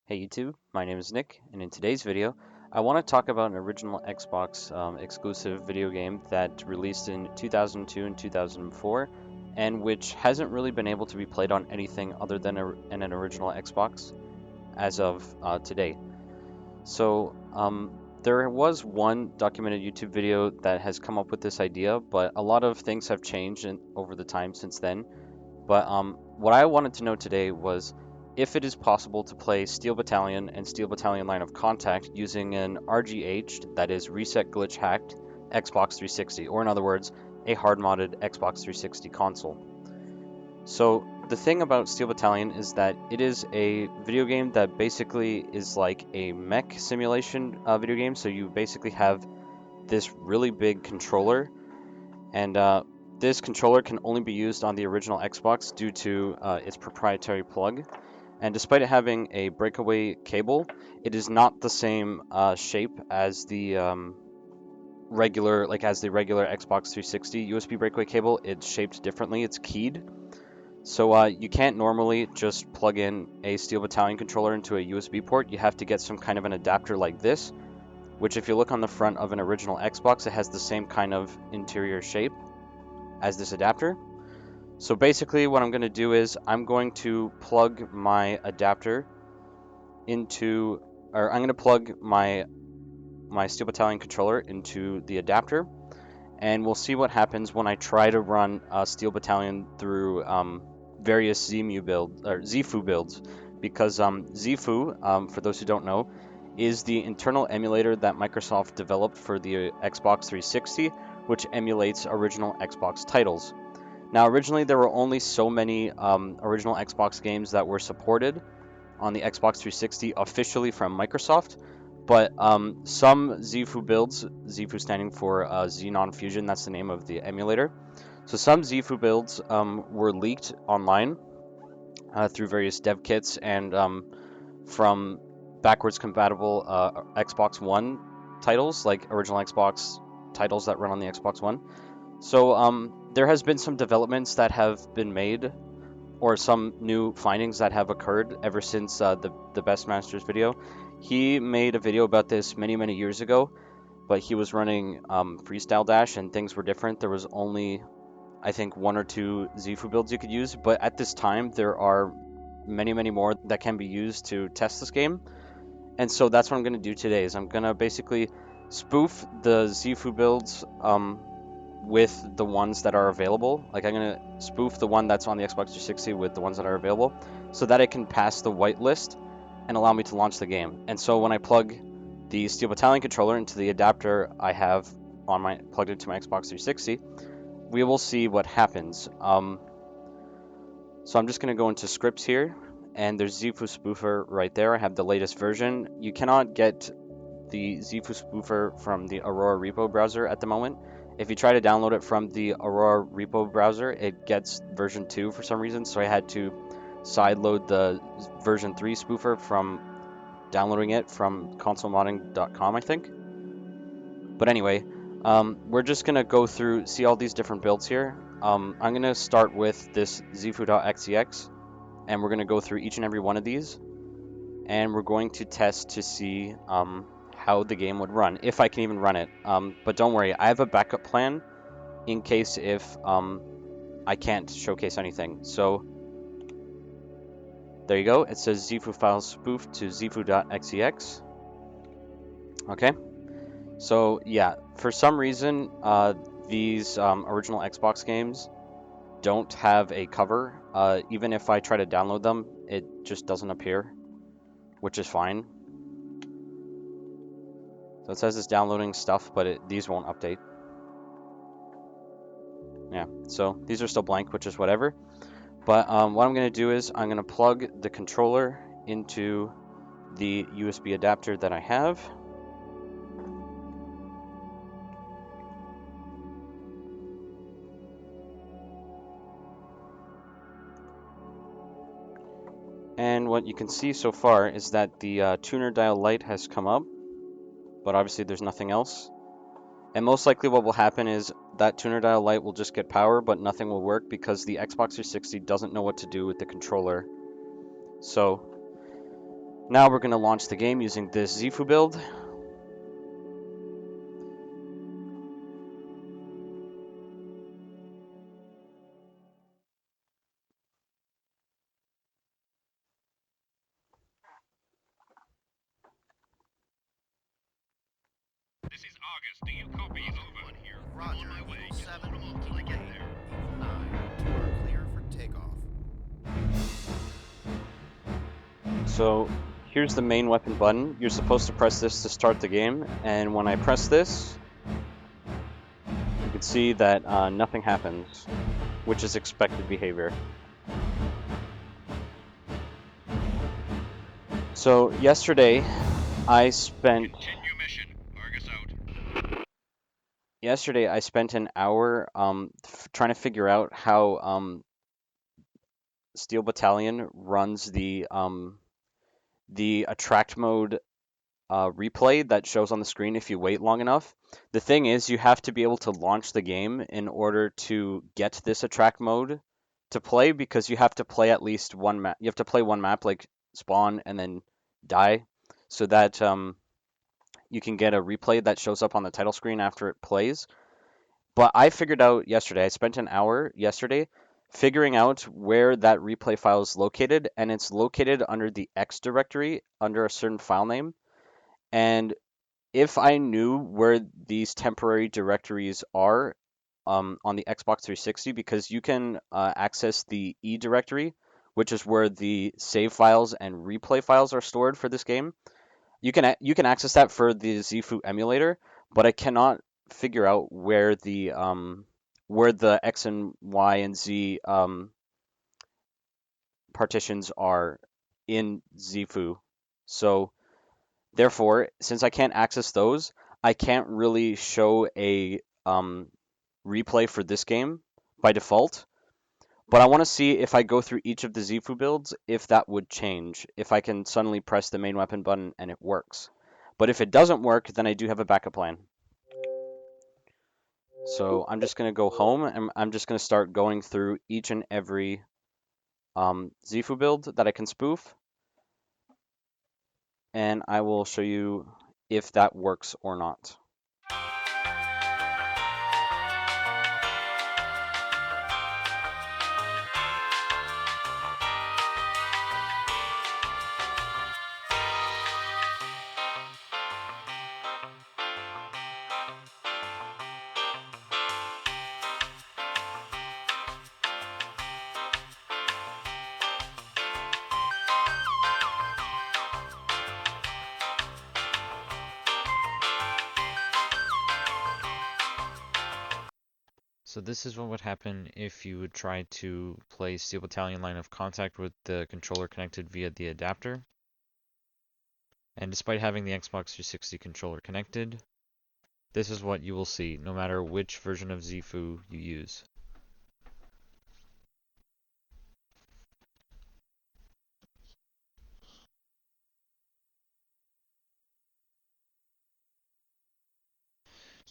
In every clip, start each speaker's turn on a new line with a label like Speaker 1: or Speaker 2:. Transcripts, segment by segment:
Speaker 1: Hey YouTube, my name is Nick, and in today's video, I want to talk about an original Xbox exclusive video game that released in 2002 and 2004, and which hasn't really been able to be played on anything other than an original Xbox as of today. So, there was one documented YouTube video that has come up with this idea, but a lot of things have changed over the time since then. But what I wanted to know today was if it is possible to play Steel Battalion and Steel Battalion Line of Contact using an RGH'd, that is reset glitch hacked, Xbox 360, or in other words, a hard modded Xbox 360 console. So the thing about Steel Battalion is that it is a video game that basically is like a mech simulation video game. So you basically have this really big controller, and this controller can only be used on the original Xbox due to its proprietary plug. And despite it having a breakaway cable, it is not the same shape as the regular Xbox 360 USB breakaway cable. It's shaped differently. It's keyed. So you can't normally just plug in a Steel Battalion controller into a USB port. You have to get some kind of an adapter like this, which if you look on the front of an original Xbox, it has the same kind of interior shape as this adapter. So basically what I'm going to do is I'm going to plug my adapter into, or I'm going to plug my Steel Battalion controller into the adapter, and we'll see what happens when I try to run Steel Battalion through various XEFU builds, because XEFU, for those who don't know, is the internal emulator that Microsoft developed for the Xbox 360, which emulates original Xbox titles. Now, originally there were only so many original Xbox games that were supported on the Xbox 360 officially from Microsoft, but some XEFU builds, XEFU standing for Xenon Fusion, that's the name of the emulator. So some XEFU builds were leaked online through various dev kits and from backwards compatible Xbox One titles, like original Xbox titles that run on the Xbox One. So there has been some developments that have been made, or some new findings that have occurred ever since the Best Masters video. He made a video about this many years ago, but he was running Freestyle Dash and things were different. There was only, I think, 1 or 2 XEFU builds you could use, but at this time there are many more that can be used to test this game. And so that's what I'm going to do today, is I'm going to basically spoof the XEFU builds with the ones that are available. Like, I'm going to spoof the one that's on the Xbox 360 with the ones that are available so that it can pass the whitelist and allow me to launch the game. And so when I plug the Steel Battalion controller into the adapter I have plugged into my Xbox 360, we will see what happens. So I'm just going to go into scripts here, and there's XEFU spoofer right there. I have the latest version. You cannot get the XEFU spoofer from the Aurora repo browser at the moment. If you try to download it from the Aurora repo browser, it gets version 2 for some reason, so I had to sideload the version 3 spoofer from downloading it from consolemodding.com, I think. But anyway, we're just going to go through, see all these different builds here. I'm going to start with this XEFU.xex, and we're going to go through each and every one of these, and we're going to test to see how the game would run, if I can even run it. But don't worry, I have a backup plan in case if I can't showcase anything. So there you go. It says XEFU file spoofed to XEFU.xex. Okay. So yeah, for some reason, these original Xbox games don't have a cover. Even if I try to download them, it just doesn't appear, which is fine. So it says it's downloading stuff, but these won't update. Yeah, so these are still blank, which is whatever. But what I'm going to do is I'm going to plug the controller into the USB adapter that I have. And what you can see so far is that the tuner dial light has come up, but obviously there's nothing else. And most likely what will happen is that tuner dial light will just get power, but nothing will work because the Xbox 360 doesn't know what to do with the controller. So Now we're going to launch the game using this XEFU build.
Speaker 2: This is August. Do you copy? Over. Here. Roger. On my way. Eagle 7, till I get there. Eagle 9, you are clear for takeoff.
Speaker 1: So here's the main weapon button. You're supposed to press this to start the game, and when I press this, you can see that nothing happens, which is expected behavior. So yesterday, I spent an hour trying to figure out how Steel Battalion runs the attract mode replay that shows on the screen if you wait long enough. The thing is, you have to be able to launch the game in order to get this attract mode to play, because you have to play at least one map. You have to play one map, like spawn and then die, so that you can get a replay that shows up on the title screen after it plays. But I figured out yesterday, I spent an hour yesterday figuring out where that replay file is located, and it's located under the X directory under a certain file name. And if I knew where these temporary directories are on the Xbox 360, because you can access the E directory, which is where the save files and replay files are stored for this game. You can access that for the XEFU emulator, but I cannot figure out where the X and Y and Z partitions are in XEFU. So therefore, since I can't access those, I can't really show a replay for this game by default. But I want to see if I go through each of the XEFU builds, if that would change, if I can suddenly press the main weapon button and it works. But if it doesn't work, then I do have a backup plan. So I'm just going to go home, and I'm just going to start going through each and every XEFU build that I can spoof. And I will show you if that works or not.
Speaker 3: So this is what would happen if you would try to play Steel Battalion Line of Contact with the controller connected via the adapter. And despite having the Xbox 360 controller connected, this is what you will see, no matter which version of XEFU you use.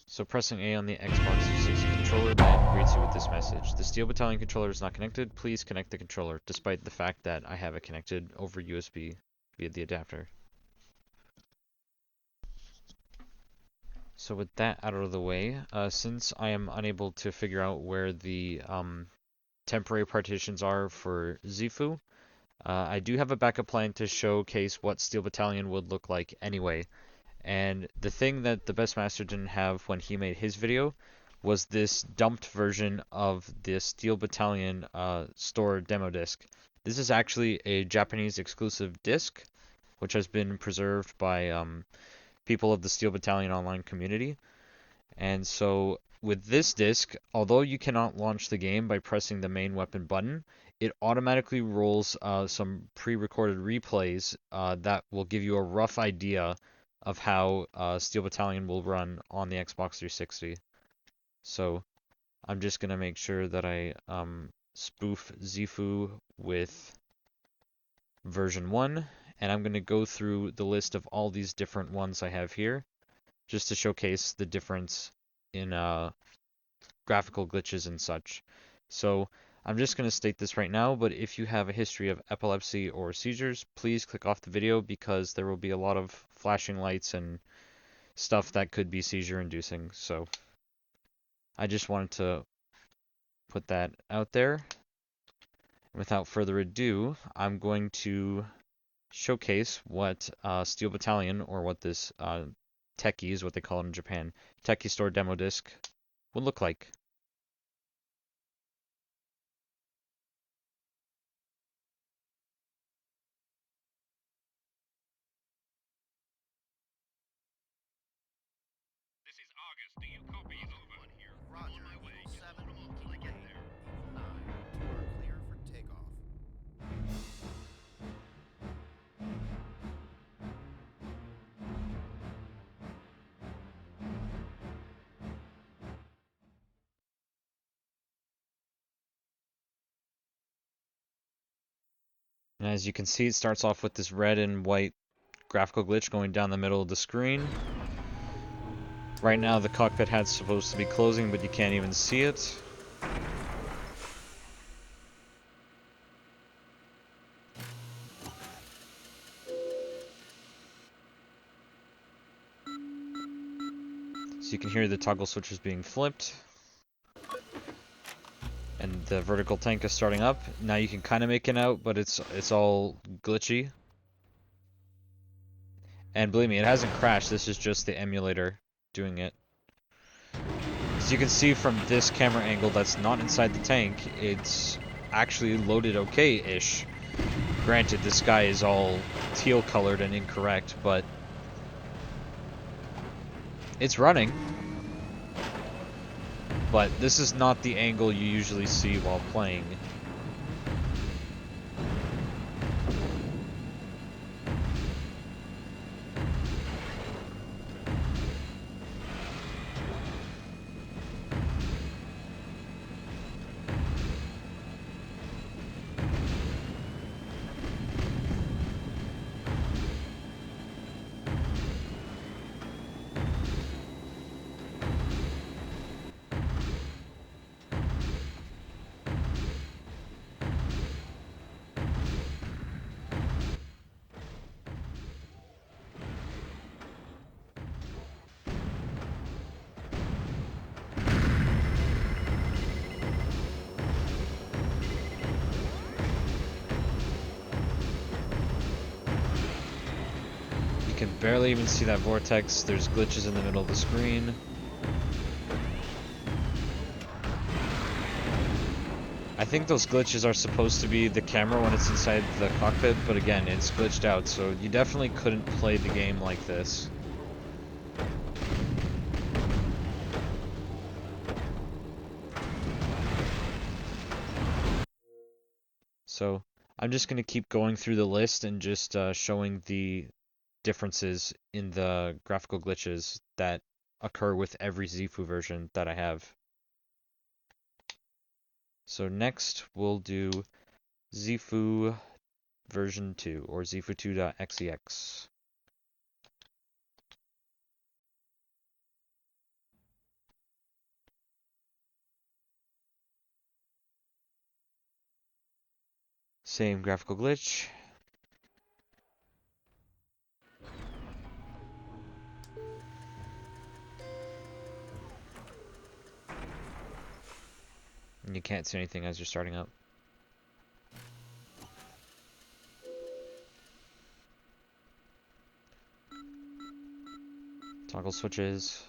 Speaker 3: So pressing A on the Xbox 360 controller then greets you with this message. The Steel Battalion controller is not connected. Please connect the controller, despite the fact that I have it connected over USB via the adapter. So with that out of the way, since I am unable to figure out where the temporary partitions are for XEFU, I do have a backup plan to showcase what Steel Battalion would look like anyway. And the thing that the Best Master didn't have when he made his video was this dumped version of the Steel Battalion Store Demo Disk. This is actually a Japanese exclusive disc, which has been preserved by people of the Steel Battalion online community. And so with this disc, although you cannot launch the game by pressing the main weapon button, it automatically rolls some pre-recorded replays that will give you a rough idea of how Steel Battalion will run on the Xbox 360. So I'm just going to make sure that I spoof XEFU with version 1, and I'm going to go through the list of all these different ones I have here, just to showcase the difference in graphical glitches and such. So I'm just going to state this right now, but if you have a history of epilepsy or seizures, please click off the video because there will be a lot of flashing lights and stuff that could be seizure inducing. So I just wanted to put that out there. Without further ado, I'm going to showcase what Steel Battalion, or what this Tekki is what they call it in Japan, Tekki Store Demo Disk would look like.
Speaker 2: This is August. Do you copy? Over. One here. Roger. On my way. 7 until I get there. 9. You are clear for takeoff.
Speaker 3: And as you can see, it starts off with this red and white graphical glitch going down the middle of the screen. Right now the cockpit hat's supposed to be closing, but you can't even see it. So you can hear the toggle switches being flipped. And the vertical tank is starting up. Now you can kind of make it out, but it's all glitchy. And believe me, it hasn't crashed. This is just the emulator doing it. As you can see from this camera angle that's not inside the tank, it's actually loaded okay-ish. Granted, the sky is all teal colored and incorrect, but it's running. But this is not the angle you usually see while playing. You can barely even see that vortex. There's glitches in the middle of the screen. I think those glitches are supposed to be the camera when it's inside the cockpit, but again, it's glitched out, so you definitely couldn't play the game like this. So I'm just going to keep going through the list and just showing the differences in the graphical glitches that occur with every XEFU version that I have. So next we'll do XEFU version 2, or XEFU2.xex. Same graphical glitch. And you can't see anything as you're starting up. Toggle switches.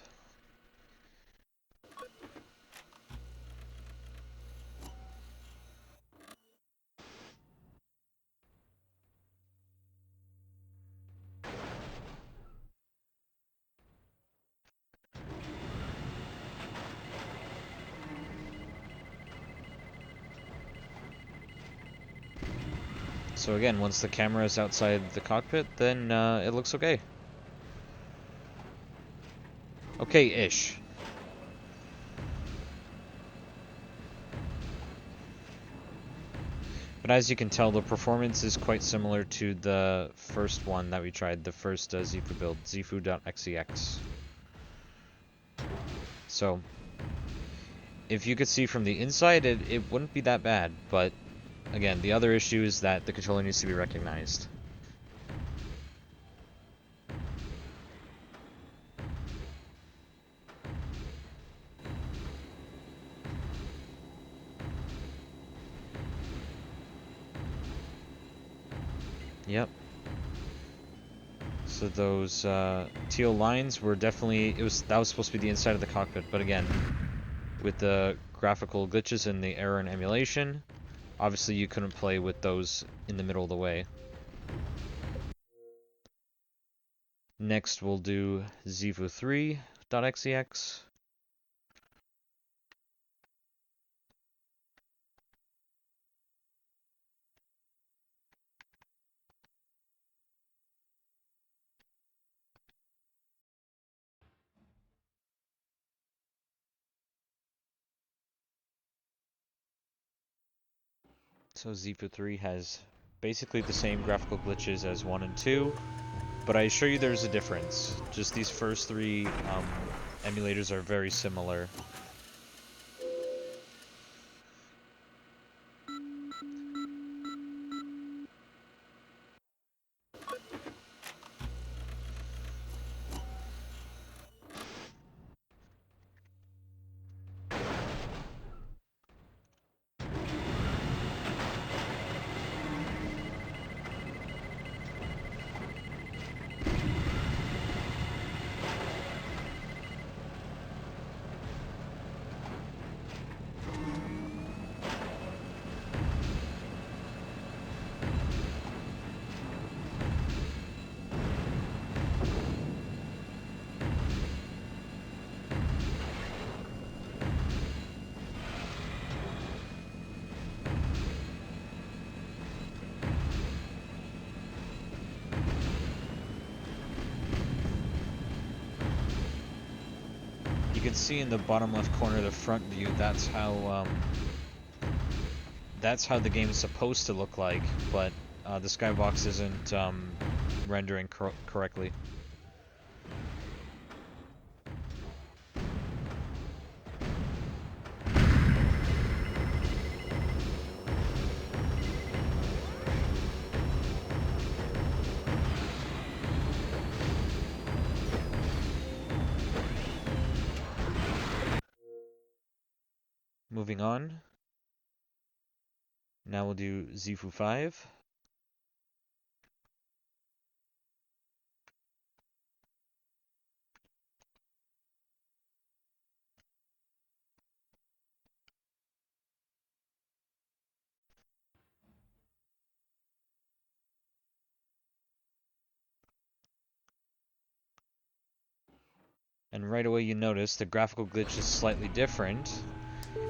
Speaker 3: So again, once the camera is outside the cockpit, then it looks okay. Okay-ish. But as you can tell, the performance is quite similar to the first one that we tried, the first XEFU build, XEFU.xex. So, if you could see from the inside, it wouldn't be that bad, but again, the other issue is that the controller needs to be recognized. Yep. So those teal lines were definitely, that was supposed to be the inside of the cockpit, but again, with the graphical glitches and the error in emulation, obviously you couldn't play with those in the middle of the way. Next we'll do XEFU3.xex. So XEFU3 has basically the same graphical glitches as 1 and 2, but I assure you there's a difference. Just these first three emulators are very similar. You can see in the bottom left corner, the front view, that's how the game is supposed to look like, but the skybox isn't rendering correctly. Moving on. Now we'll do XEFU 5. And right away you notice the graphical glitch is slightly different.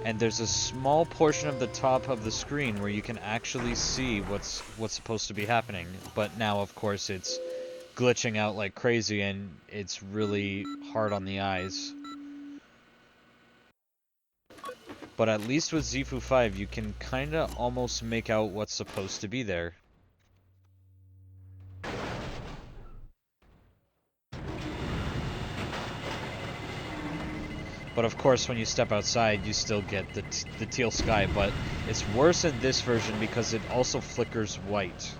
Speaker 3: And there's a small portion of the top of the screen where you can actually see what's supposed to be happening. But now, of course, it's glitching out like crazy, and it's really hard on the eyes. But at least with XEFU 5, you can kinda almost make out what's supposed to be there. But of course, when you step outside, you still get the teal sky, but it's worse in this version because it also flickers white.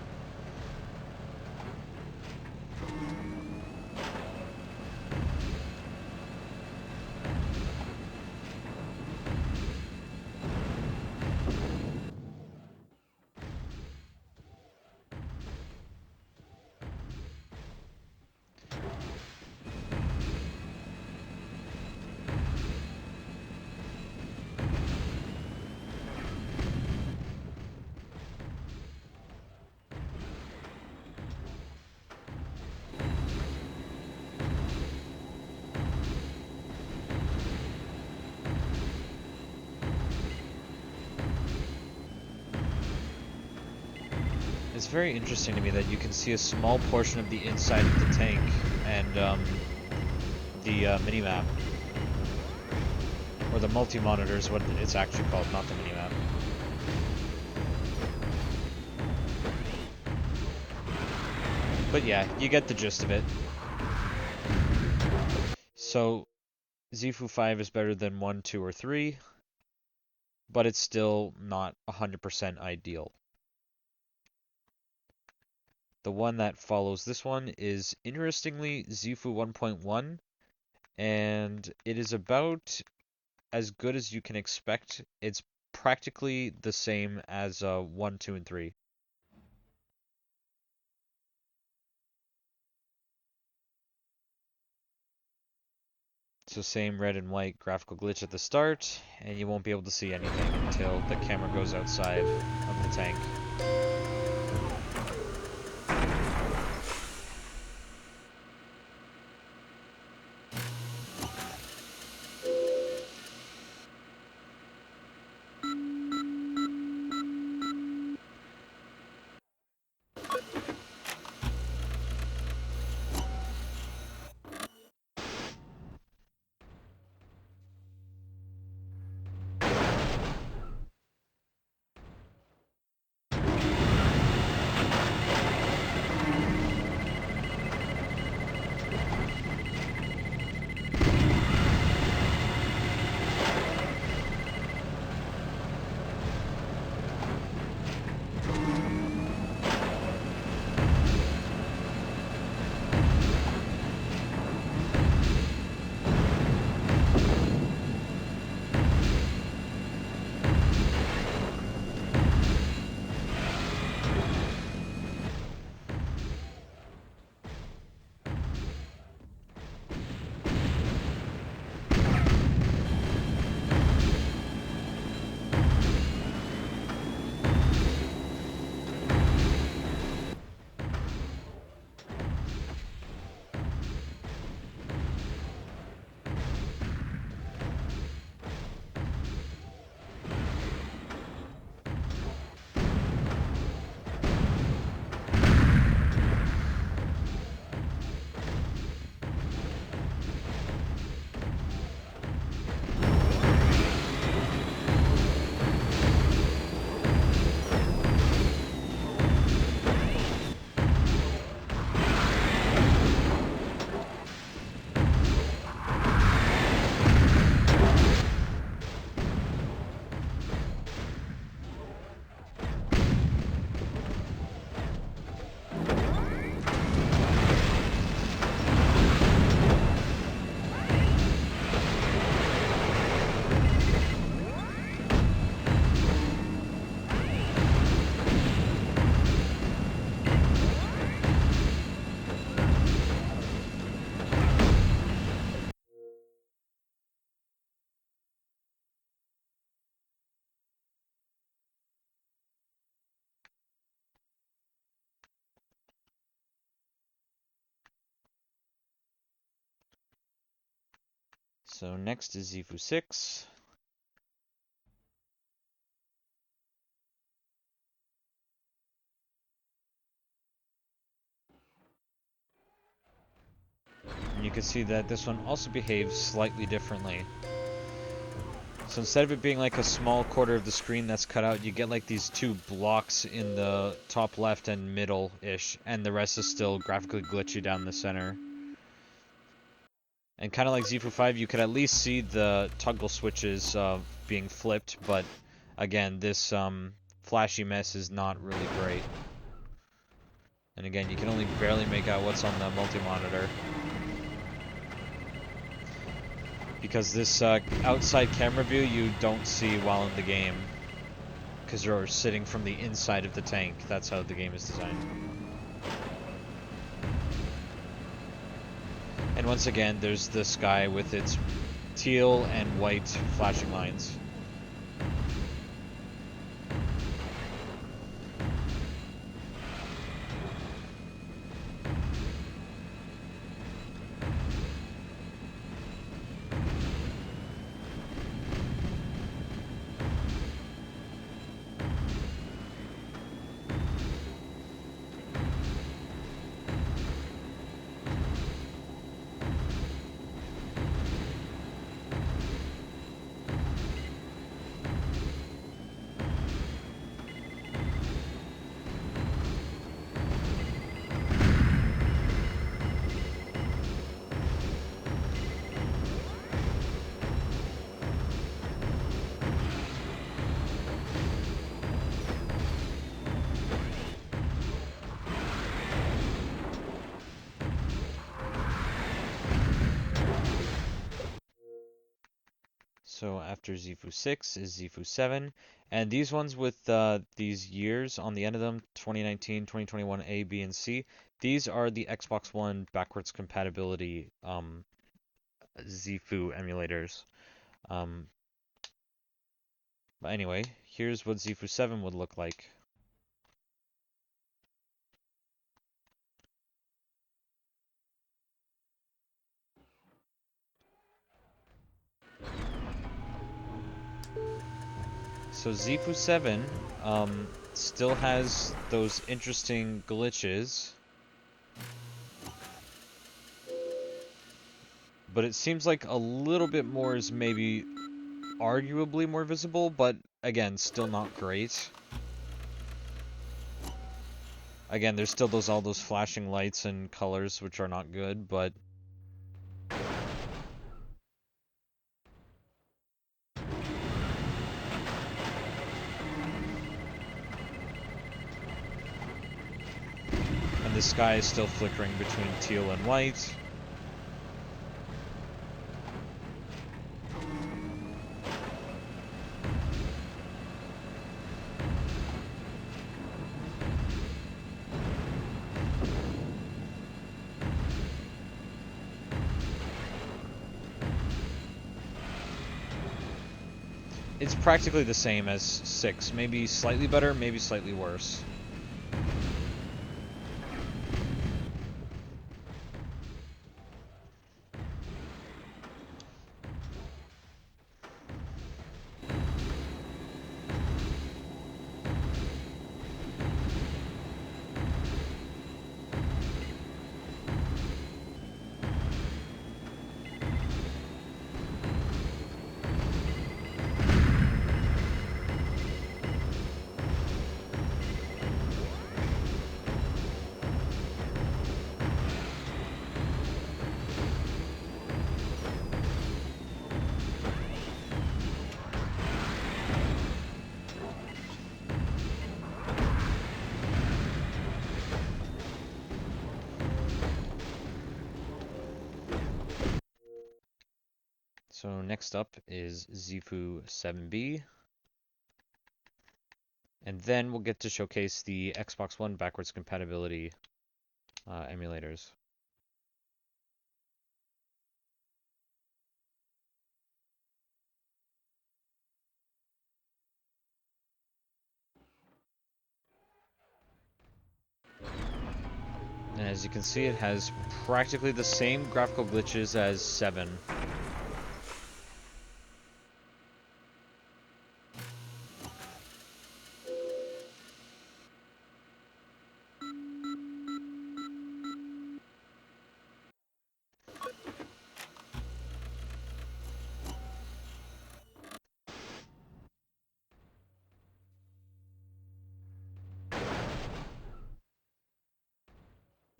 Speaker 3: It's very interesting to me that you can see a small portion of the inside of the tank and the minimap. Or the multi-monitor is what it's actually called, not the minimap. But yeah, you get the gist of it. So, XEFU 5 is better than 1, 2, or 3. but it's still not 100% ideal. The one that follows this one is, interestingly, XEFU 1.1, and it is about as good as you can expect. It's practically the same as 1, 2, and 3. So same red and white graphical glitch at the start, and you won't be able to see anything until the camera goes outside of the tank. So next is XEFU 6. And you can see that this one also behaves slightly differently. So instead of it being like a small quarter of the screen that's cut out, you get like these two blocks in the top left and middle-ish, and the rest is still graphically glitchy down the center. And kind of like XEFU 5, you could at least see the toggle switches being flipped, but again, this flashy mess is not really great. And again, you can only barely make out what's on the multi-monitor, because this outside camera view you don't see while in the game, because you're sitting from the inside of the tank. That's how the game is designed. And once again, there's the sky with its teal and white flashing lines. So after XEFU 6 is XEFU 7, and these ones with these years on the end of them, 2019, 2021, A, B, and C, these are the Xbox One backwards compatibility XEFU emulators. But anyway, here's what XEFU 7 would look like. So XEFU 7 still has those interesting glitches, but it seems like a little bit more is maybe arguably more visible, but again, still not great. Again, there's still all those flashing lights and colors which are not good, but and the sky is still flickering between teal and white. It's practically the same as 6, maybe slightly better, maybe slightly worse. So next up is XEFU 7B. And then we'll get to showcase the Xbox One backwards compatibility emulators. And as you can see, it has practically the same graphical glitches as 7.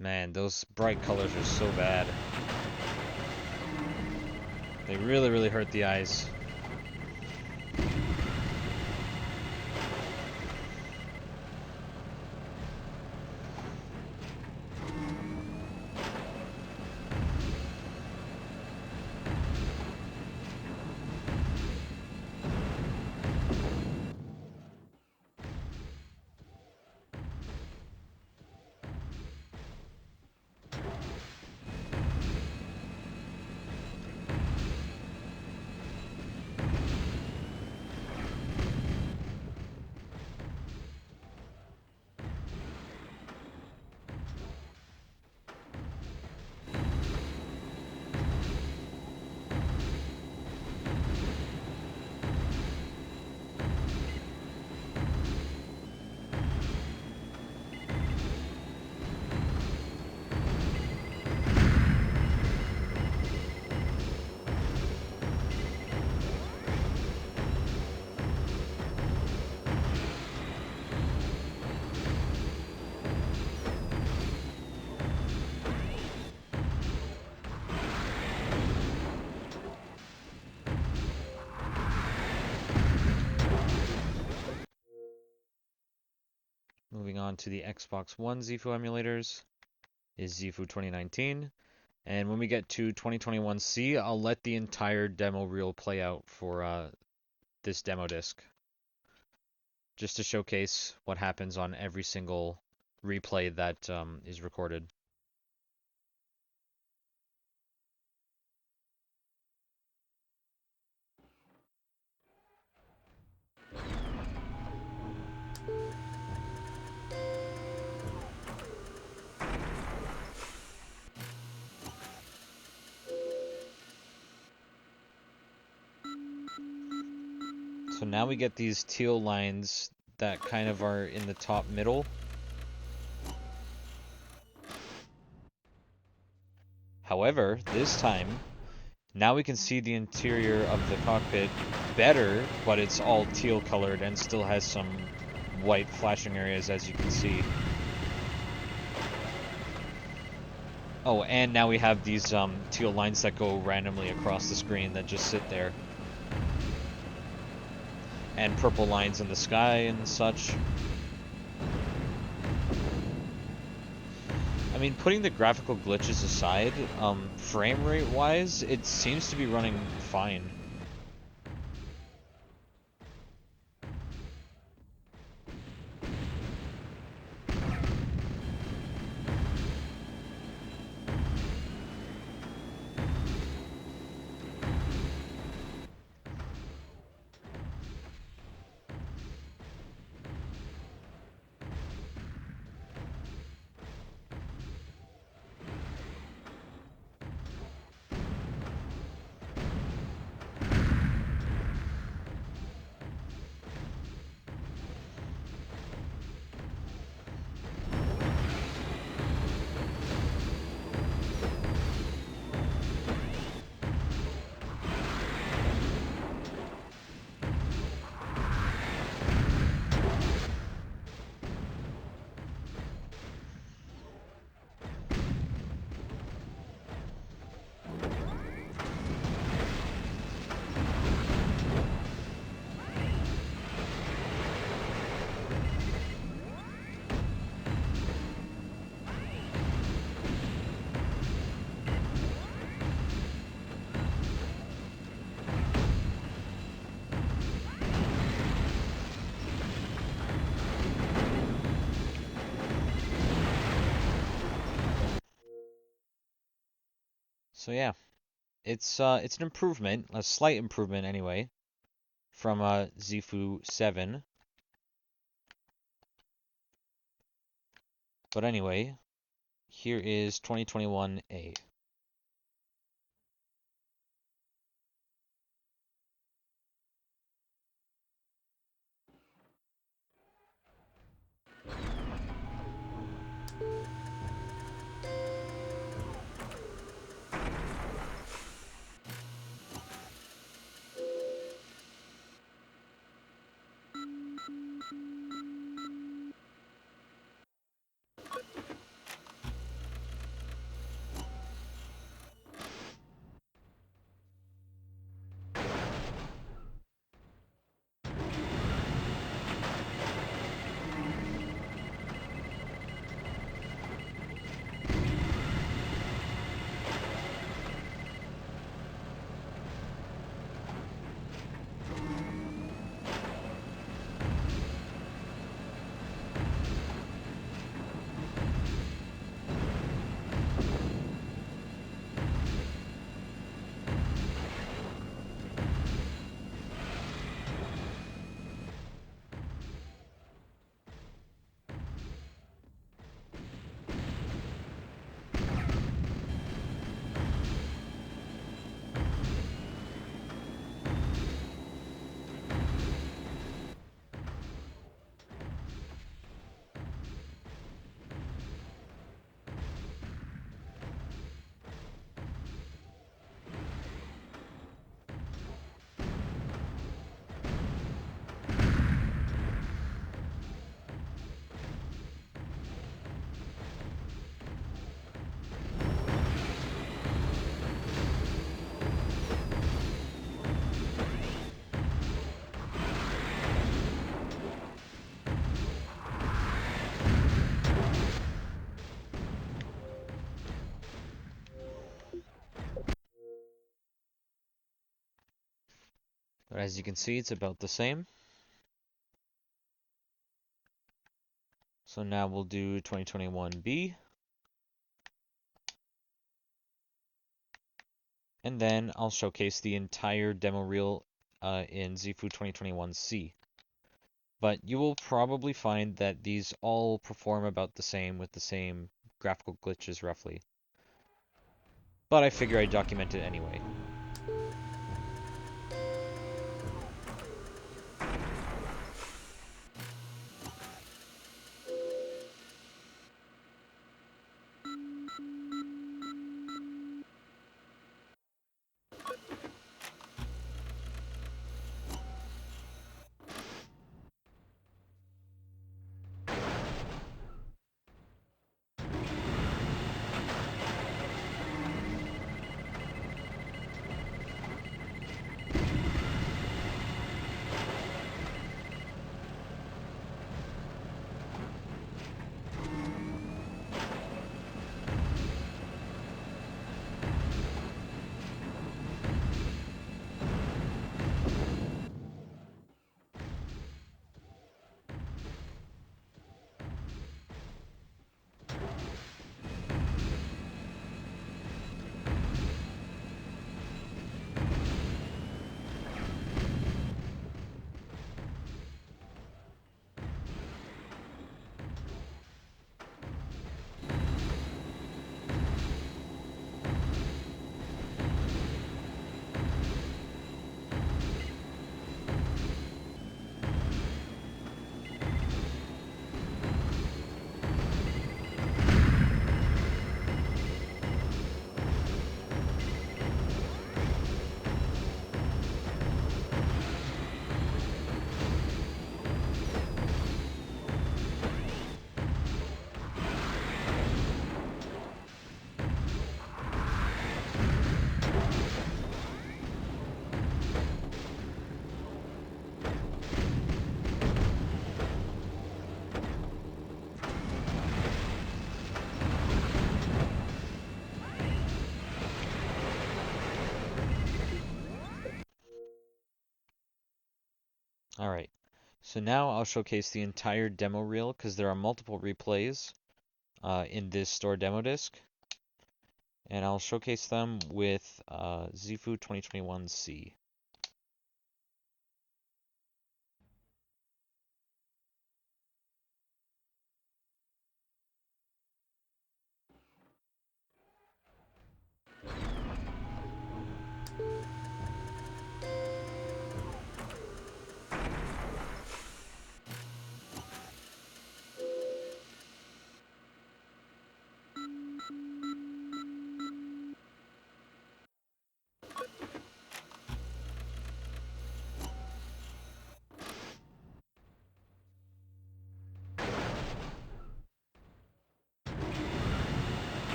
Speaker 3: Man, those bright colors are so bad. They really, really hurt the eyes. Moving on to the Xbox One XEFU emulators is XEFU 2019, And when we get to 2021C, I'll let the entire demo reel play out for this demo disc, just to showcase what happens on every single replay that is recorded. So now we get these teal lines that kind of are in the top middle. However, this time, now we can see the interior of the cockpit better, but it's all teal colored and still has some white flashing areas, as you can see. Oh, and now we have these teal lines that go randomly across the screen that just sit there. And purple lines in the sky and such. I mean, putting the graphical glitches aside, frame rate wise, it seems to be running fine. So yeah, it's an improvement, a slight improvement anyway, from XEFU 7. But anyway, here is 2021A. But as you can see, it's about the same. So now we'll do 2021B. And then I'll showcase the entire demo reel in XEFU 2021C. But you will probably find that these all perform about the same with the same graphical glitches roughly. But I figure I'd document it anyway. Alright, so now I'll showcase the entire demo reel because there are multiple replays in this store demo disk. And I'll showcase them with XEFU 2021C.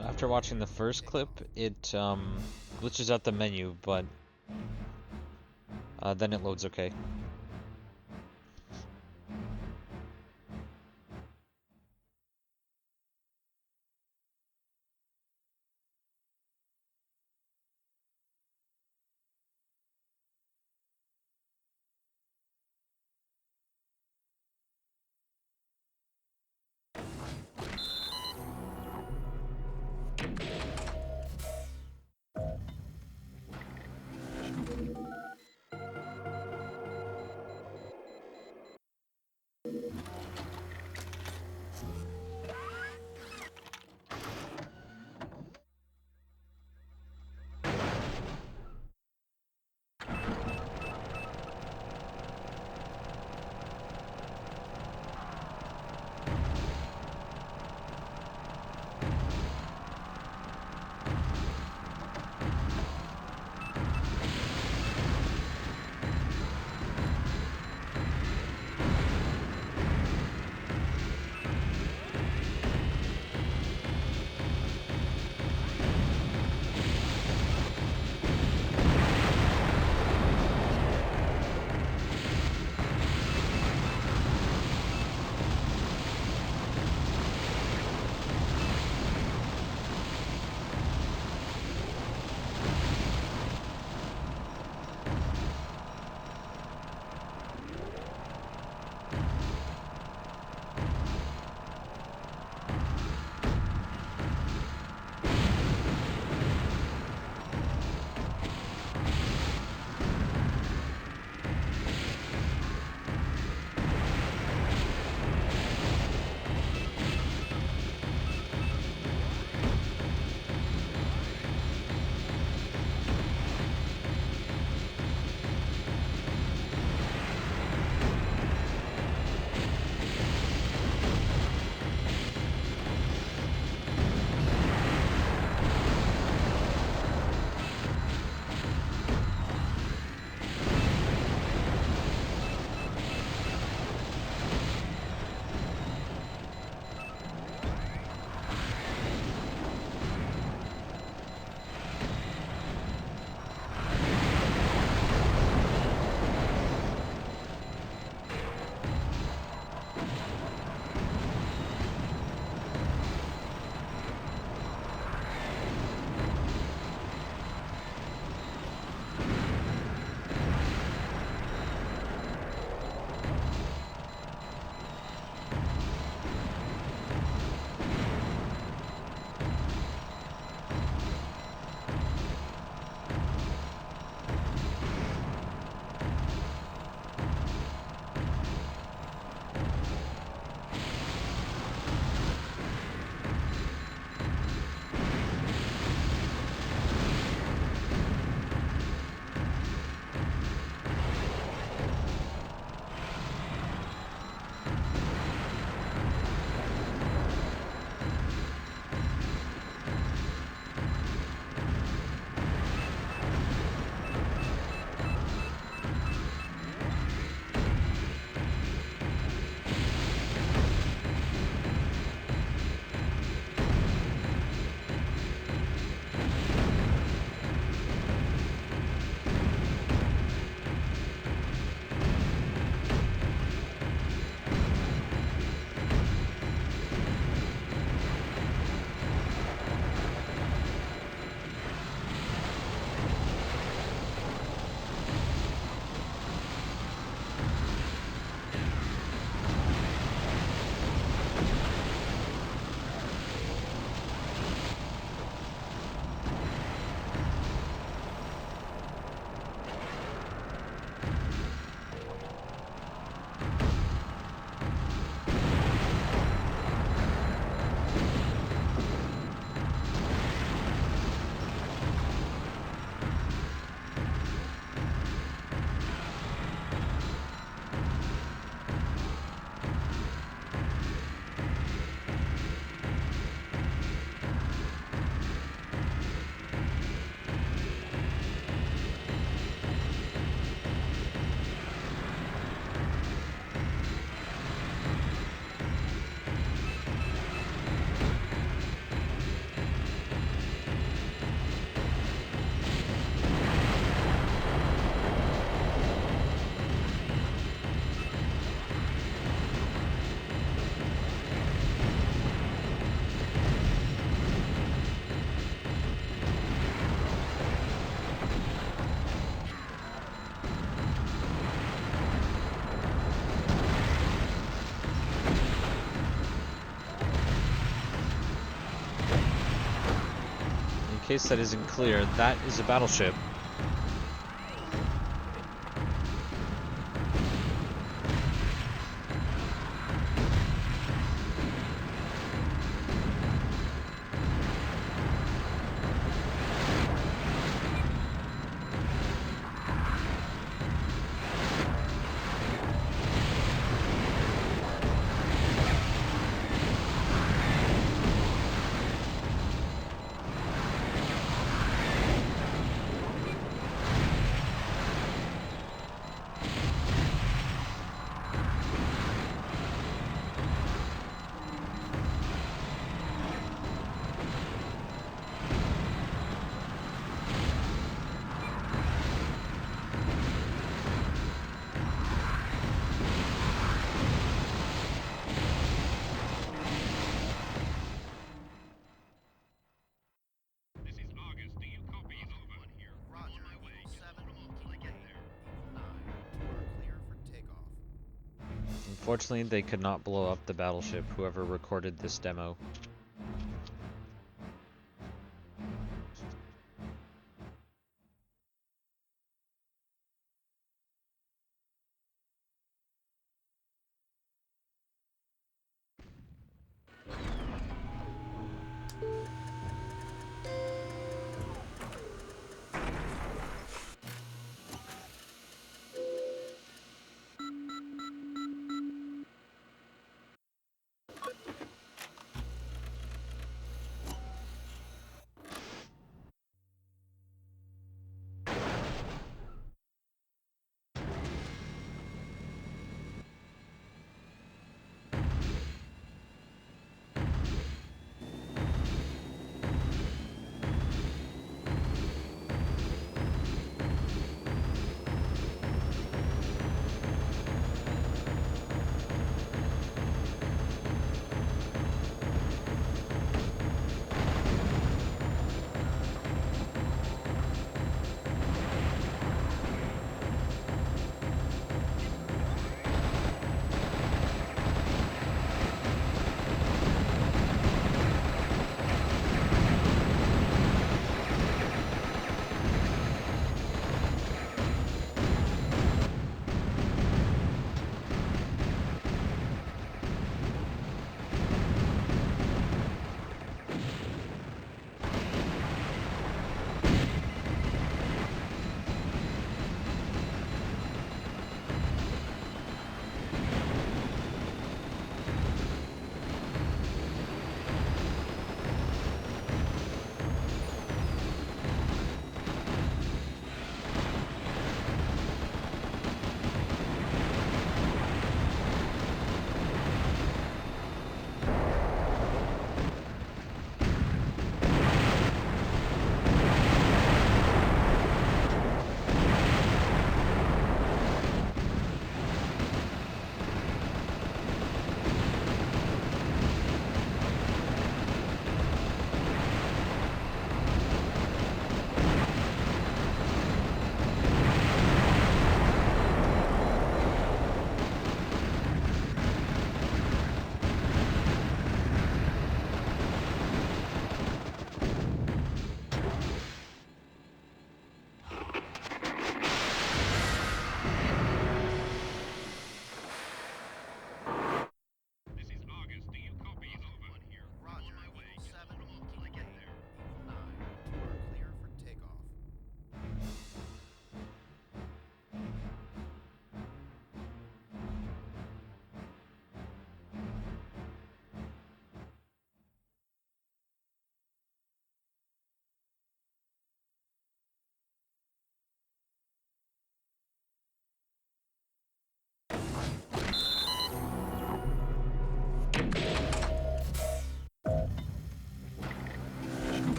Speaker 3: So after watching the first clip, it glitches out the menu, but then it loads okay. case that isn't clear, that is a battleship.
Speaker 2: This is August. Do you copy? Over here. Roger. On my way. 7 till I get there. 9. We're clear for takeoff.
Speaker 3: Unfortunately, they could not blow up the battleship, whoever recorded this demo.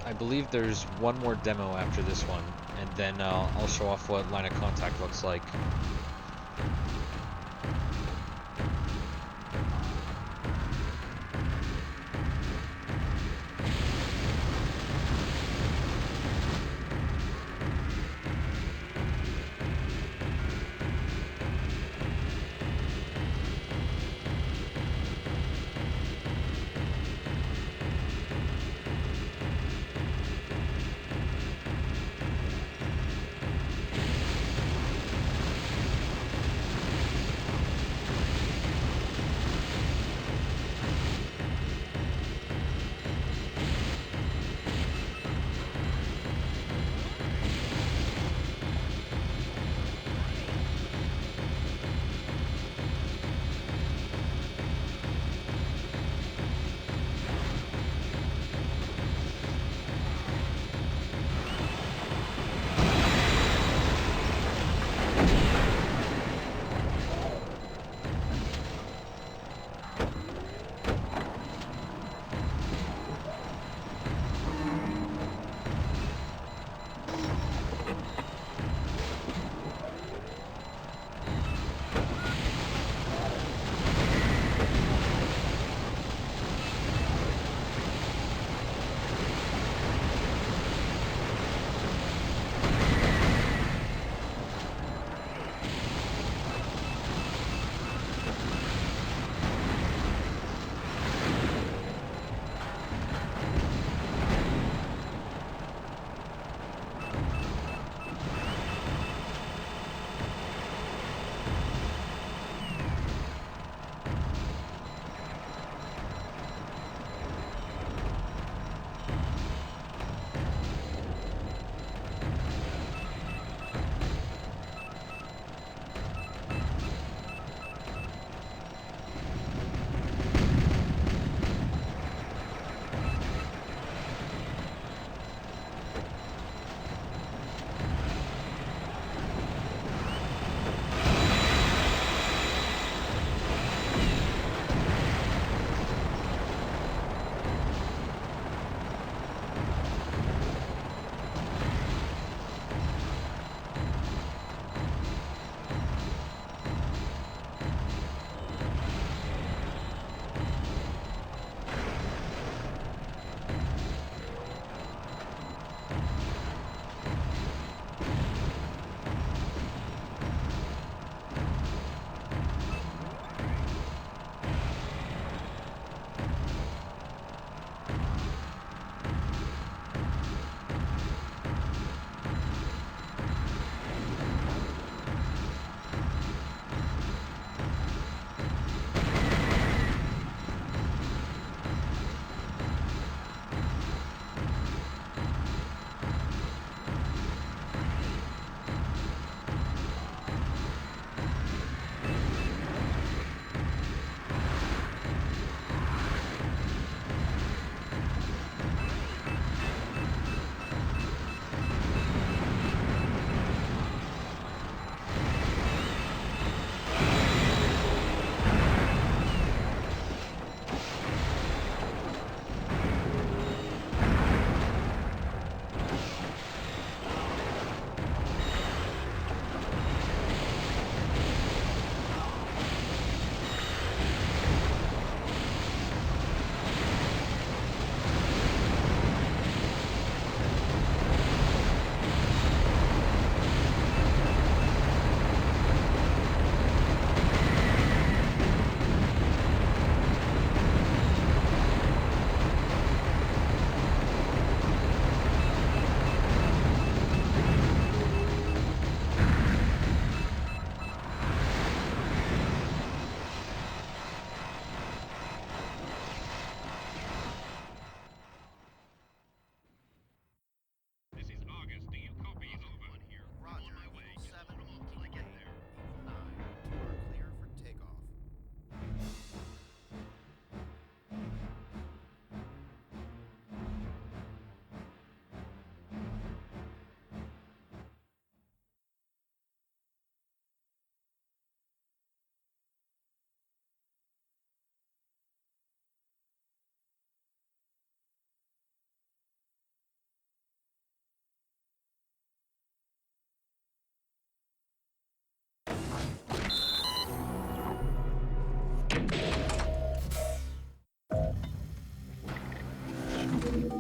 Speaker 3: I believe there's one more demo after this one, and then I'll show off what line of contact looks like.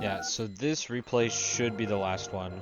Speaker 3: Yeah, so this replay should be the last one.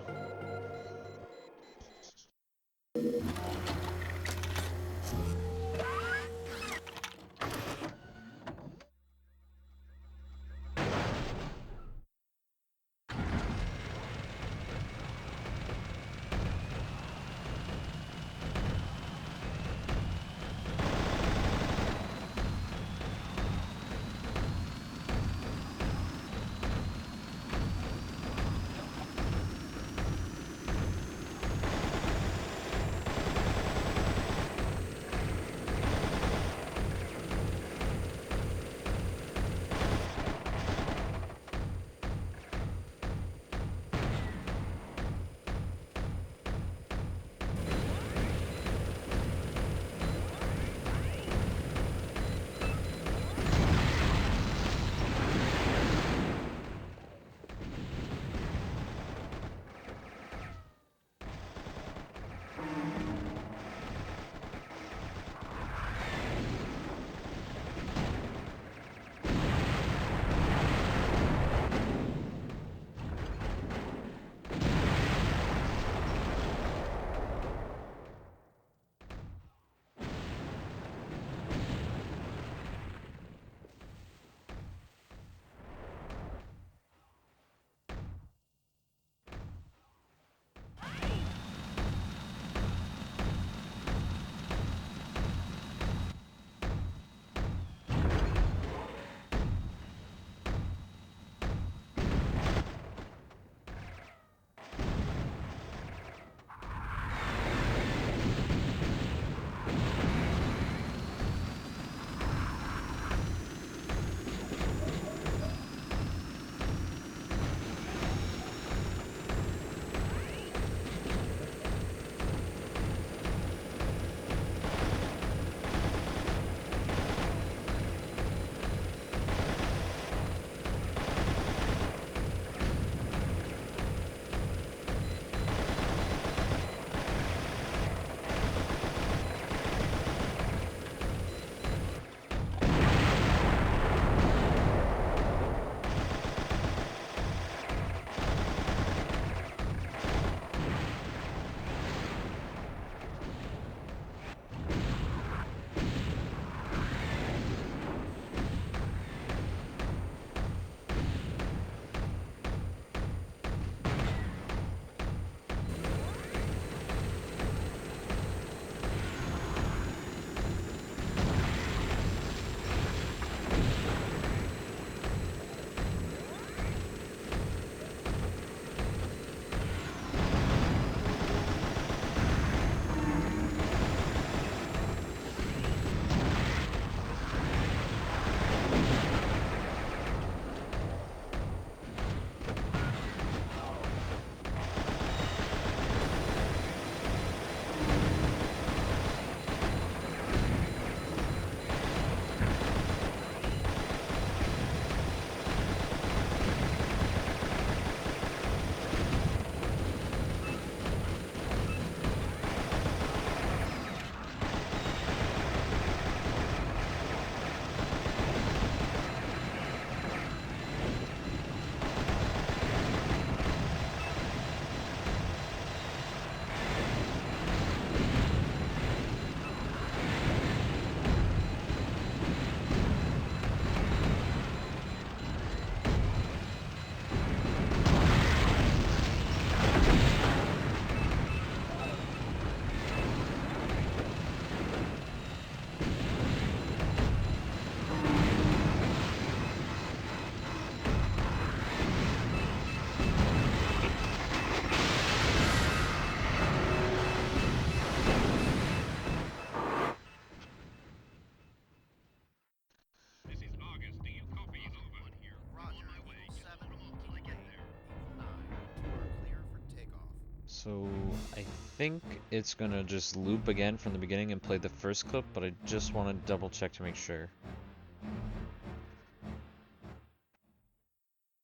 Speaker 3: So I think it's gonna just loop again from the beginning and play the first clip, but I just want to double check to make sure.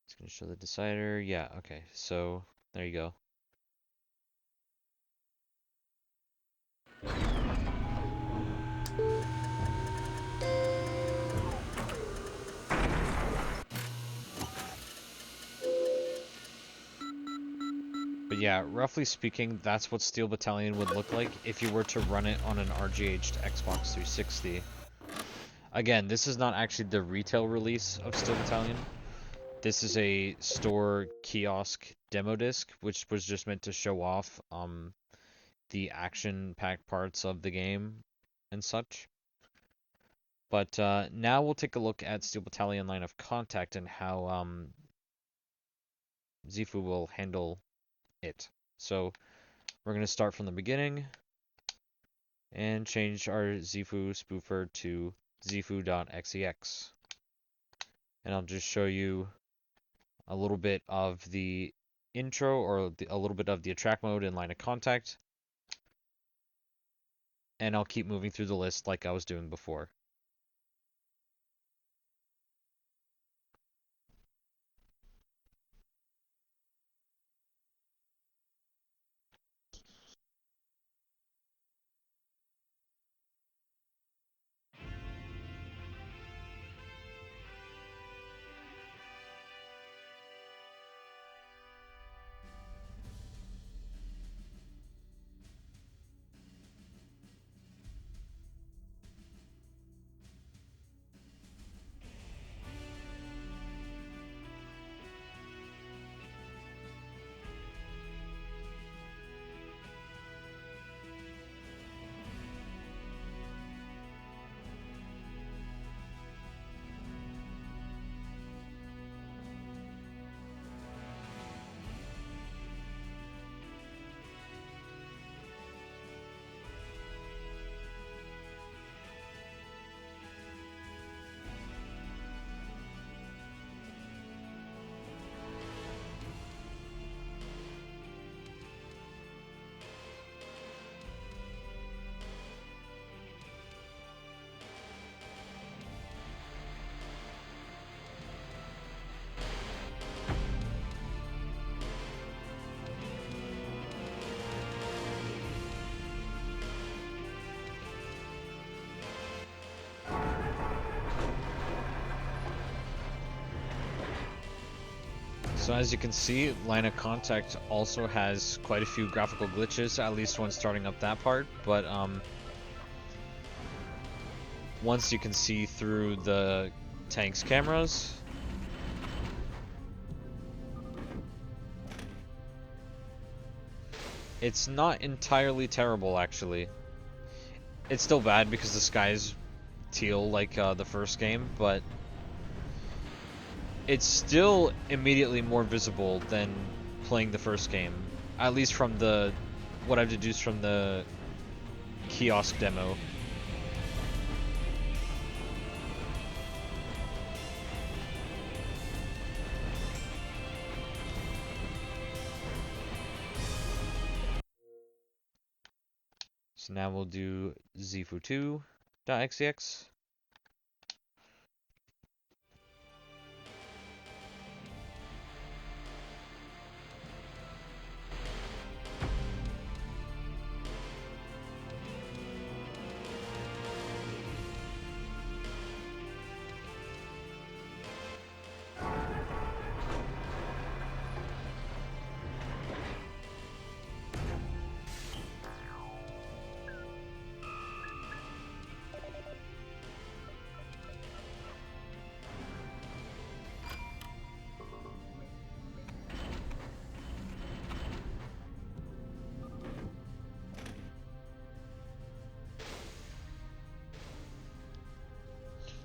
Speaker 3: It's gonna show the decider. Yeah, okay. So there you go. But yeah, roughly speaking, that's what Steel Battalion would look like if you were to run it on an RGH'd Xbox 360. Again, this is not actually the retail release of Steel Battalion. This is a store kiosk demo disc, which was just meant to show off the action-packed parts of the game and such. But now we'll take a look at Steel Battalion Line of Contact and how XEFU will handle it. So we're going to start from the beginning and change our XEFU spoofer to xefu.xex. And I'll just show you a little bit of the intro or a little bit of the attract mode in Line of Contact. And I'll keep moving through the list like I was doing before. So as you can see, Line of Contact also has quite a few graphical glitches, at least when starting up that part, but once you can see through the tank's cameras, it's not entirely terrible actually. It's still bad because the sky's teal like the first game, but it's still immediately more visible than playing the first game. At least from what I've deduced from the kiosk demo. So now we'll do xefu2.xex.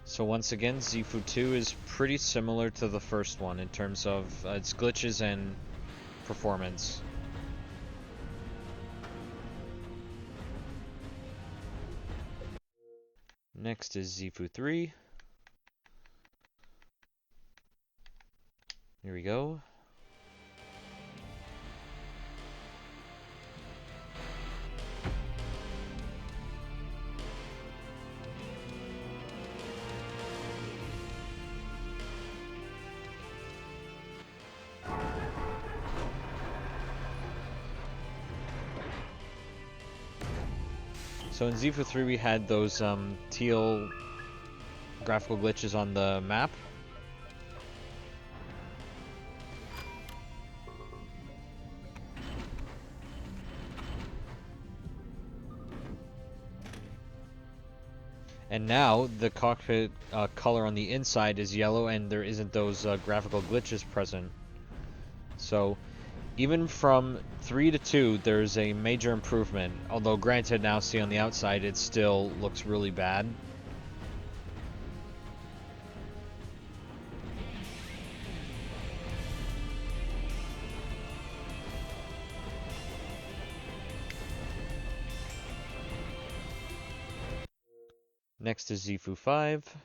Speaker 3: So once again, XEFU2 is pretty similar to the first one in terms of its glitches and performance. Next is XEFU3. Here we go. So in XEFU3 we had those teal graphical glitches on the map. And now the cockpit color on the inside is yellow and there isn't those graphical glitches present. So even from 3 to 2, there's a major improvement. Although granted, now see on the outside, it still looks really bad. Next is XEFU 5.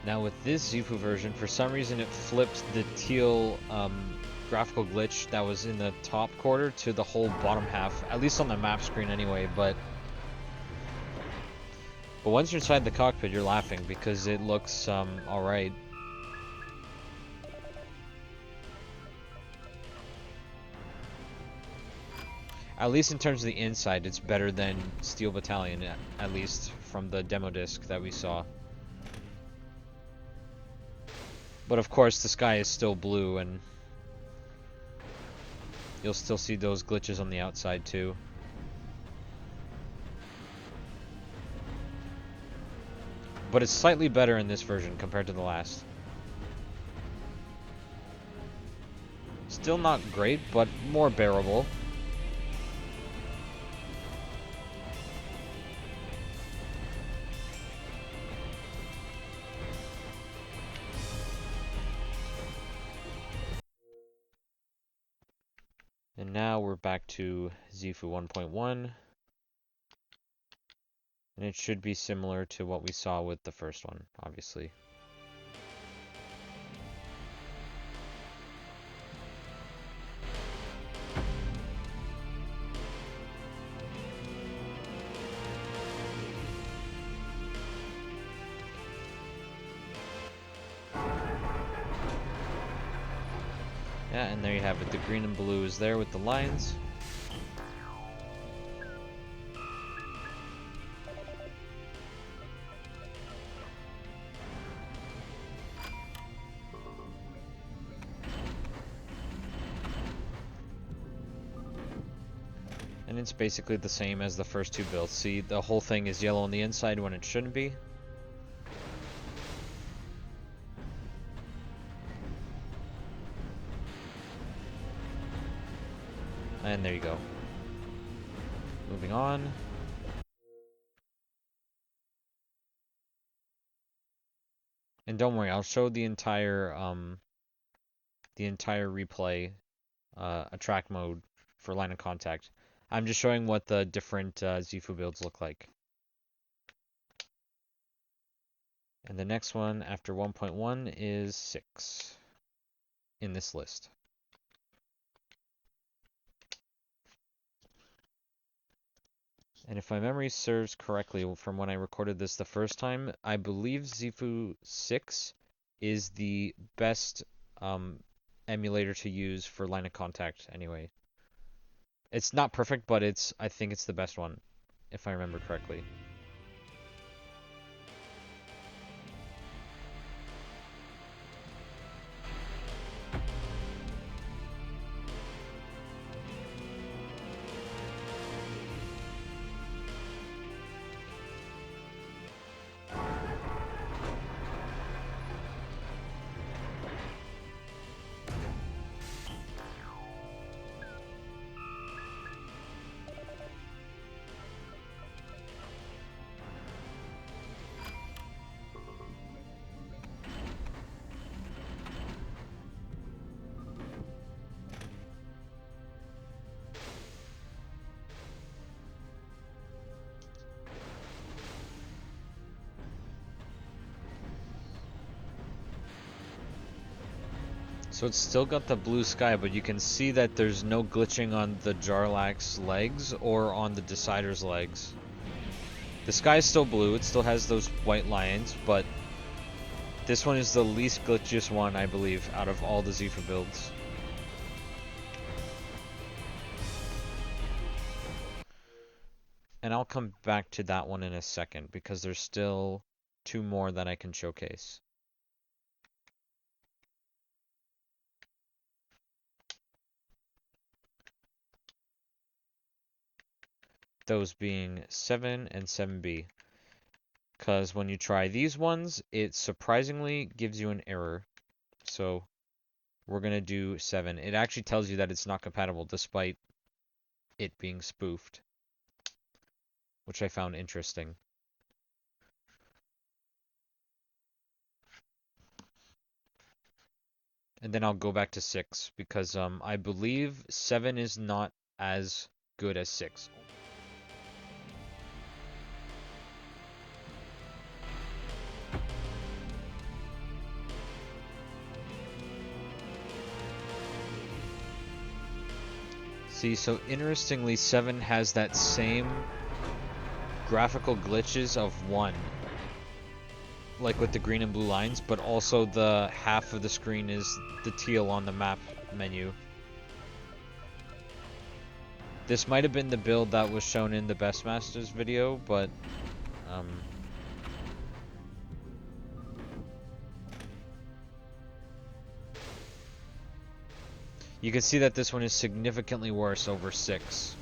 Speaker 3: Now with this XEFU version, for some reason it flipped the teal graphical glitch that was in the top quarter to the whole bottom half, at least on the map screen anyway, but once you're inside the cockpit, you're laughing because it looks alright. At least in terms of the inside, it's better than Steel Battalion, at least from the demo disc that we saw. But of course, the sky is still blue, and you'll still see those glitches on the outside too. But it's slightly better in this version compared to the last. Still not great, but more bearable. And now we're back to XEFU 1.1. And it should be similar to what we saw with the first one, obviously. Yeah, and there you have it. The green and blue is there with the lines. And it's basically the same as the first two builds. See, the whole thing is yellow on the inside when it shouldn't be. And there you go. Moving on. And don't worry, I'll show the entire replay attract mode for line of contact. I'm just showing what the different XEFU builds look like. And the next one after 1.1 is 6 in this list. And if my memory serves correctly from when I recorded this the first time, I believe XEFU 6 is the best emulator to use for line of contact anyway. It's not perfect, but I think it's the best one, if I remember correctly. So it's still got the blue sky, but you can see that there's no glitching on the Jarlax's legs or on the Decider's legs. The sky is still blue, it still has those white lines, but this one is the least glitchiest one, I believe, out of all the XEFU builds. And and I'll come back to that one in a second because there's still two more that I can showcase. Those being 7 and 7B. Because when you try these ones, it surprisingly gives you an error. So we're going to do 7. It actually tells you that it's not compatible despite it being spoofed, which I found interesting. And then I'll go back to 6 because I believe 7 is not as good as 6. See, so interestingly, 7 has that same graphical glitches of 1, like with the green and blue lines, but also the half of the screen is the teal on the map menu. This might have been the build that was shown in the Best Masters video, but you can see that this one is significantly worse over 6.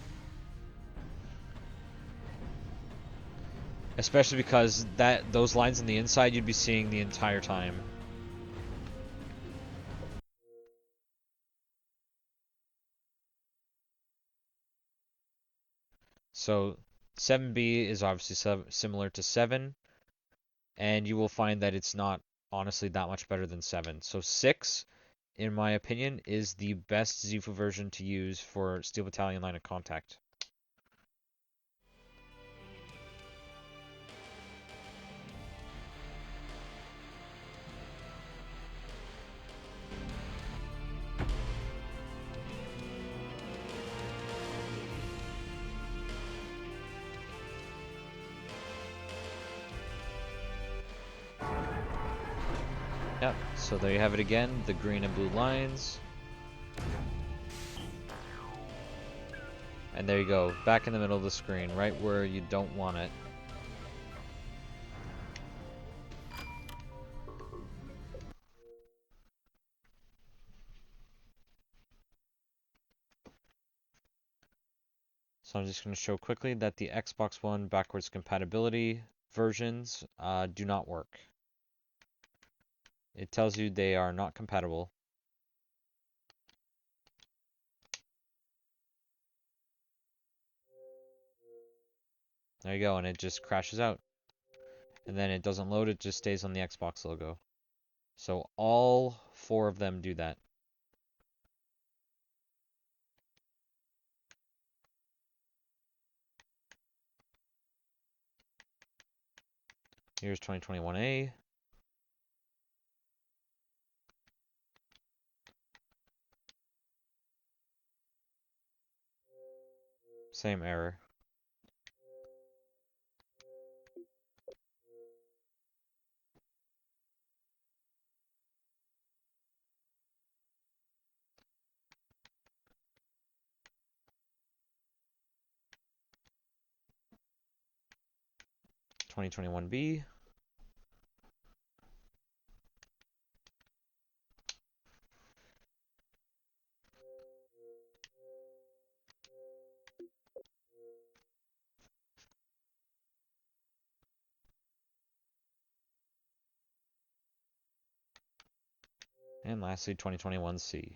Speaker 3: Especially because those lines on the inside you'd be seeing the entire time. So 7B is obviously similar to 7, and you will find that it's not honestly that much better than 7. So 6, in my opinion, is the best XEFU version to use for Steel Battalion Line of Contact. Yep, so there you have it again, the green and blue lines. And there you go, back in the middle of the screen, right where you don't want it. So I'm just going to show quickly that the Xbox One backwards compatibility versions do not work. It tells you they are not compatible. There you go, and it just crashes out. And then it doesn't load, it just stays on the Xbox logo. So all 4 of them do that. Here's 2021A. Same error. $2021B. And lastly, 2021C.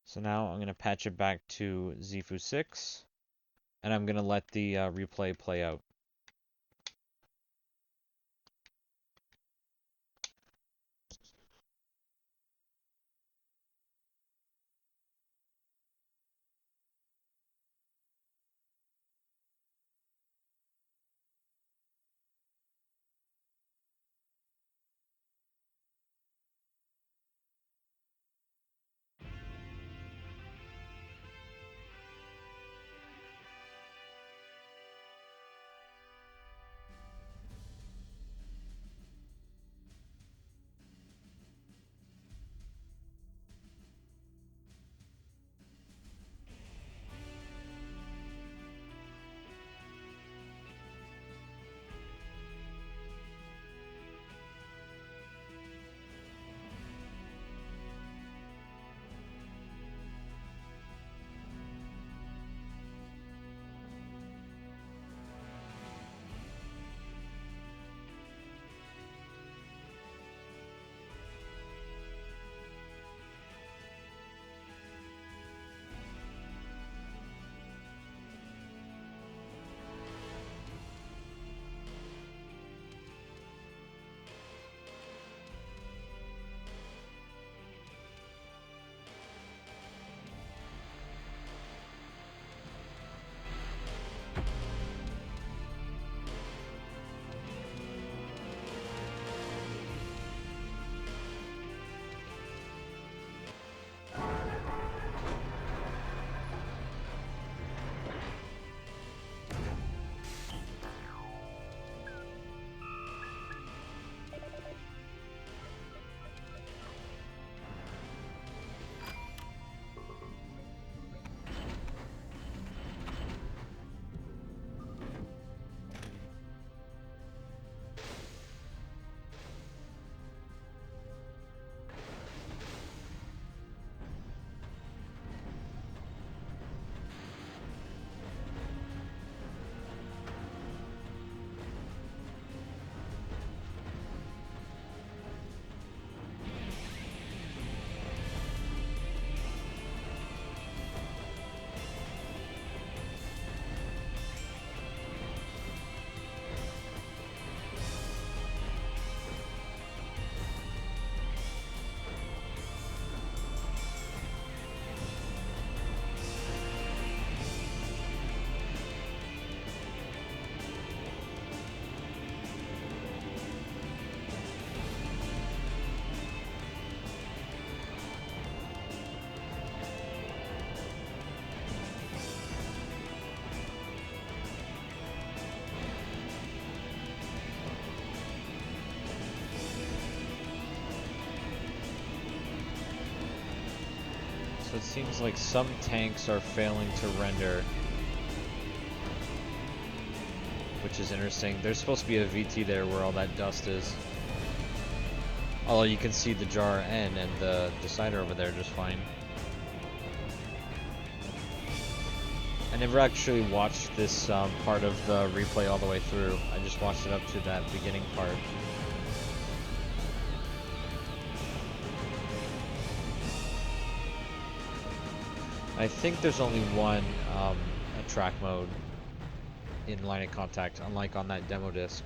Speaker 3: So now I'm going to patch it back to XEFU 6, and I'm going to let the replay play out. So it seems like some tanks are failing to render, which is interesting. There's supposed to be a VT there where all that dust is. Although you can see the jar N and the decider over there just fine. I never actually watched this part of the replay all the way through. I just watched it up to that beginning part. I think there's only one track mode in Line of Contact, unlike on that demo disc.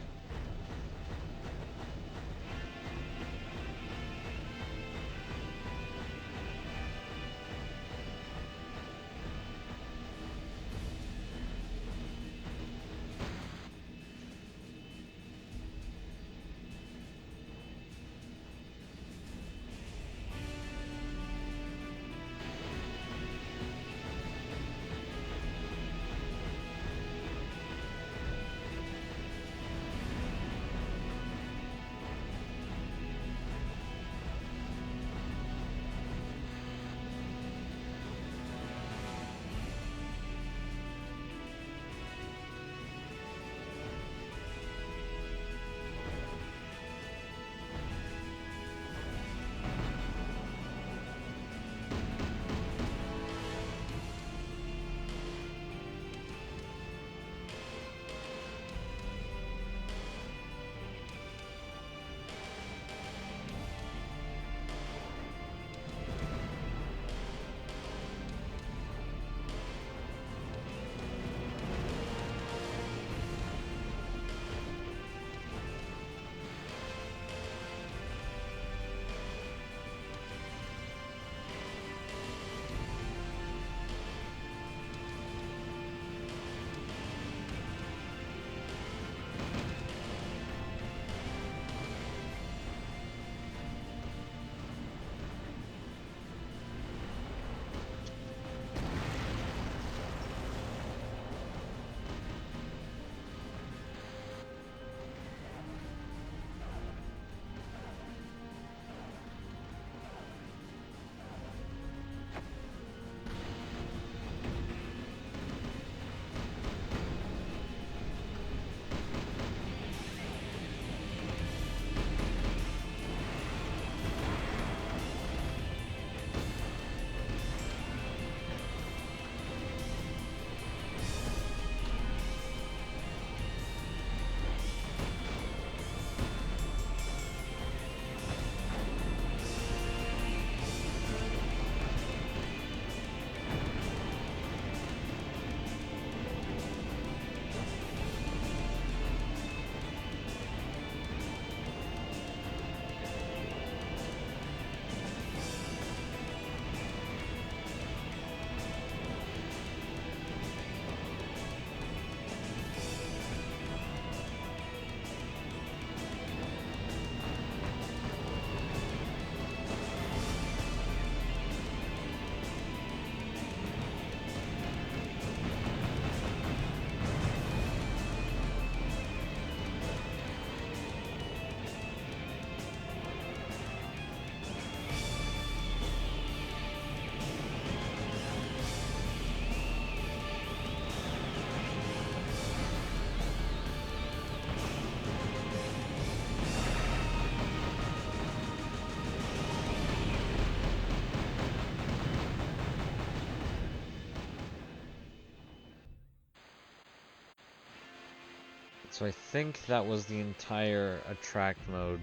Speaker 3: So I think that was the entire attract mode.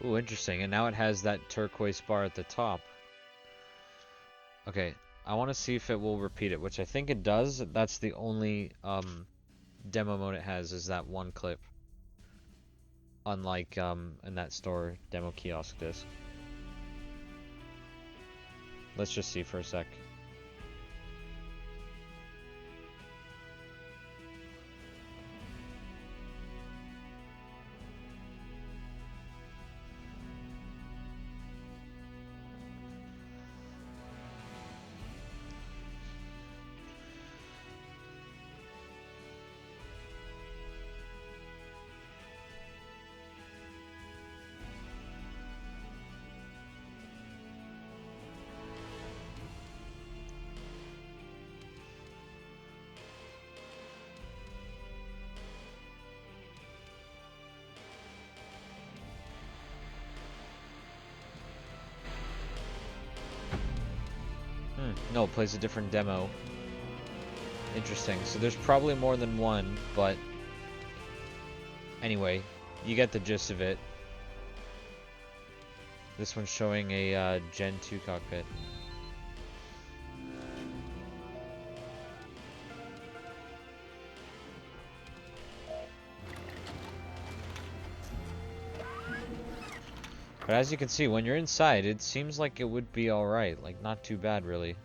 Speaker 3: Ooh, interesting. And now it has that turquoise bar at the top. Okay, I want to see if it will repeat it, which I think it does. That's the only demo mode it has, is that one clip. Unlike in that store demo kiosk disc. Let's just see for a sec. No, it plays a different demo. Interesting. So there's probably more than one, but anyway, you get the gist of it. This one's showing a Gen 2 cockpit. But as you can see, when you're inside, it seems like it would be alright. Like, not too bad, really.